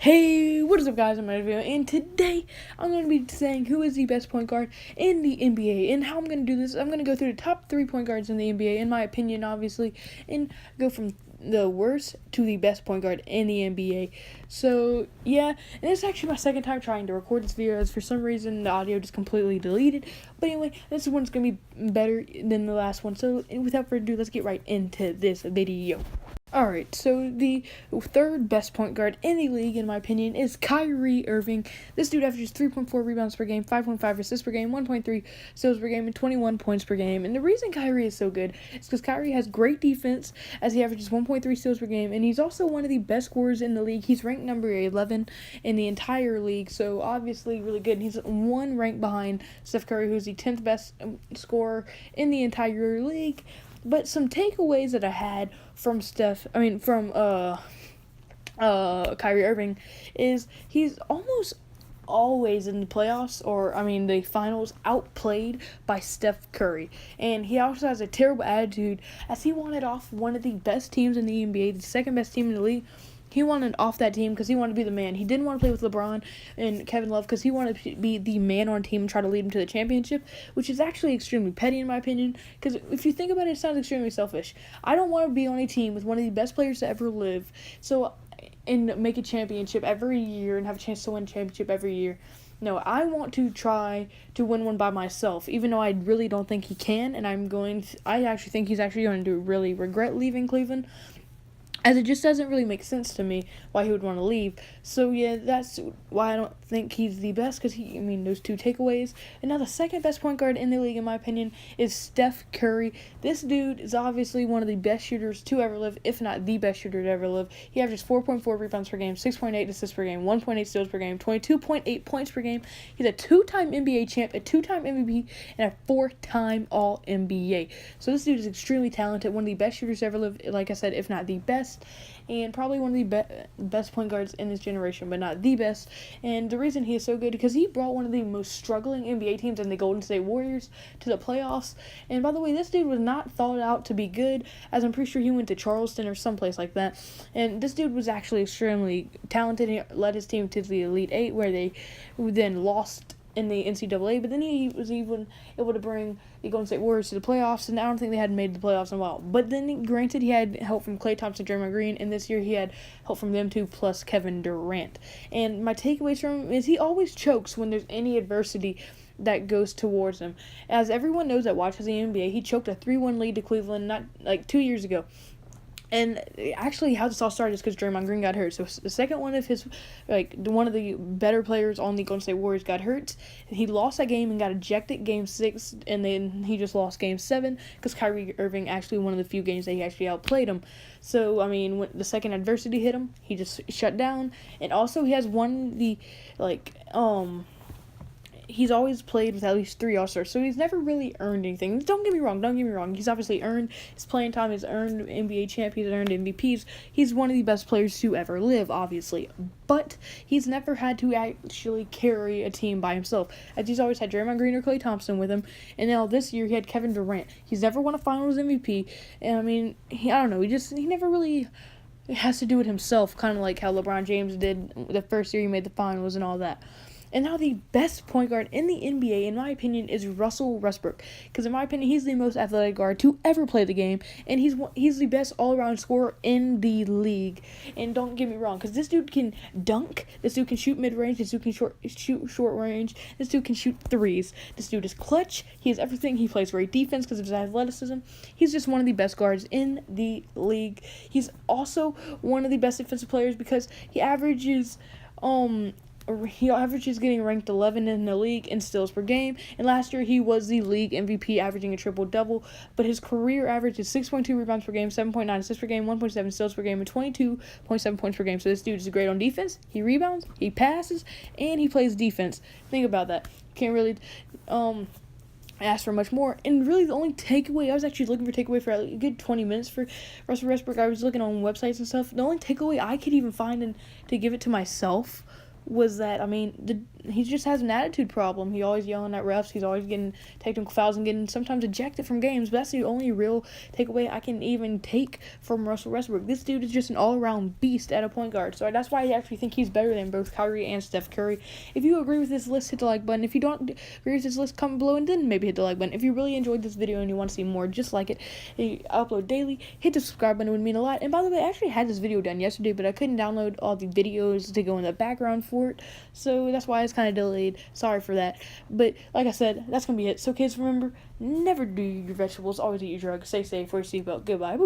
Hey, what is up guys, I'm Mario, and today I'm going to be saying who is the best point guard in the NBA, and how I'm going to do this. I'm going to go through the top 3 point guards in the NBA, in my opinion, obviously, and go from the worst to the best point guard in the NBA. So, yeah, and it's actually my second time trying to record this video, as for some reason the audio just completely deleted. But anyway, this one's going to be better than the last one, so without further ado, let's get right into this video. Alright, so the third best point guard in the league, in my opinion, is Kyrie Irving. This dude averages 3.4 rebounds per game, 5.5 assists per game, 1.3 steals per game, and 21 points per game. And the reason Kyrie is so good is because Kyrie has great defense, as he averages 1.3 steals per game, and he's also one of the best scorers in the league. He's ranked number 11 in the entire league, so obviously really good. And he's one rank behind Steph Curry, who's the 10th best scorer in the entire league. But some takeaways that I had from Kyrie Irving is he's almost always in the playoffs, the finals, outplayed by Steph Curry. And he also has a terrible attitude, as he wanted off one of the best teams in the NBA, the second best team in the league. He wanted off that team because he wanted to be the man. He didn't want to play with LeBron and Kevin Love because he wanted to be the man on team and try to lead him to the championship, which is actually extremely petty in my opinion, because if you think about it, it sounds extremely selfish. I don't want to be on a team with one of the best players to ever live, and make a championship every year and have a chance to win a championship every year. No, I want to try to win one by myself, even though I really don't think he can, and I actually think he's actually going to really regret leaving Cleveland, as it just doesn't really make sense to me why he would want to leave. So, yeah, that's why I don't think he's the best, because those two takeaways. And now the second best point guard in the league, in my opinion, is Steph Curry. This dude is obviously one of the best shooters to ever live, if not the best shooter to ever live. He averages 4.4 rebounds per game, 6.8 assists per game, 1.8 steals per game, 22.8 points per game. He's a 2-time NBA champ, a 2-time MVP, and a 4-time All-NBA. So this dude is extremely talented, one of the best shooters to ever live, like I said, if not the best, and probably one of the best point guards in this generation, but not the best. And the reason he is so good, because he brought one of the most struggling NBA teams in the Golden State Warriors to the playoffs. And by the way, this dude was not thought out to be good, as I'm pretty sure he went to Charleston or someplace like that. And this dude was actually extremely talented. He led his team to the Elite Eight, where they then lost in the NCAA, but then he was even able to bring the Golden State Warriors to the playoffs, and I don't think they had made the playoffs in a while. But then, granted, he had help from Klay Thompson, Draymond Green, and this year he had help from them too, plus Kevin Durant. And my takeaways from him is he always chokes when there's any adversity that goes towards him. As everyone knows that watches the NBA, he choked a 3-1 lead to Cleveland not 2 years ago. And actually, how this all started is because Draymond Green got hurt. So the second one of one of the better players on the Golden State Warriors got hurt. He lost that game and got ejected Game 6, and then he just lost Game 7 because Kyrie Irving actually one of the few games that he actually outplayed him. So, when the second adversity hit him, he just shut down. And also, he has he's always played with at least 3 All-Stars, so he's never really earned anything. Don't get me wrong. He's obviously earned his playing time. He's earned NBA champ. He's earned MVPs. He's one of the best players to ever live, obviously. But he's never had to actually carry a team by himself, as he's always had Draymond Green or Klay Thompson with him. And now this year he had Kevin Durant. He's never won a Finals MVP. And he never really has to do it himself, kind of like how LeBron James did the first year he made the Finals and all that. And now the best point guard in the NBA, in my opinion, is Russell Westbrook. Because in my opinion, he's the most athletic guard to ever play the game. And he's the best all-around scorer in the league. And don't get me wrong, because this dude can dunk. This dude can shoot mid-range. This dude can shoot short range. This dude can shoot threes. This dude is clutch. He has everything. He plays great defense because of his athleticism. He's just one of the best guards in the league. He's also one of the best defensive players because he averages getting ranked 11 in the league in steals per game, and last year he was the league MVP, averaging a triple-double, but his career average is 6.2 rebounds per game, 7.9 assists per game, 1.7 steals per game, and 22.7 points per game. So this dude is great on defense. He rebounds, he passes, and he plays defense. Think about that. Can't really ask for much more. And really the only takeaway, I was actually looking for takeaway for a good 20 minutes for Russell Westbrook. I was looking on websites and stuff. The only takeaway I could even find to give it to myself was that, I mean, he just has an attitude problem. He always yelling at refs. He's always getting technical fouls and getting sometimes ejected from games. But that's the only real takeaway I can even take from Russell Westbrook. This dude is just an all-around beast at a point guard. So that's why I actually think he's better than both Kyrie and Steph Curry. If you agree with this list, hit the like button. If you don't agree with this list, comment below and then maybe hit the like button. If you really enjoyed this video and you want to see more, just like it. I upload daily. Hit the subscribe button. It would mean a lot. And by the way, I actually had this video done yesterday, but I couldn't download all the videos to go in the background for it. So that's why it's kind of delayed. Sorry for that. But like I said, that's going to be it. So kids, remember, never do your vegetables. Always eat your drugs. Stay safe. Wear your seatbelt. Goodbye.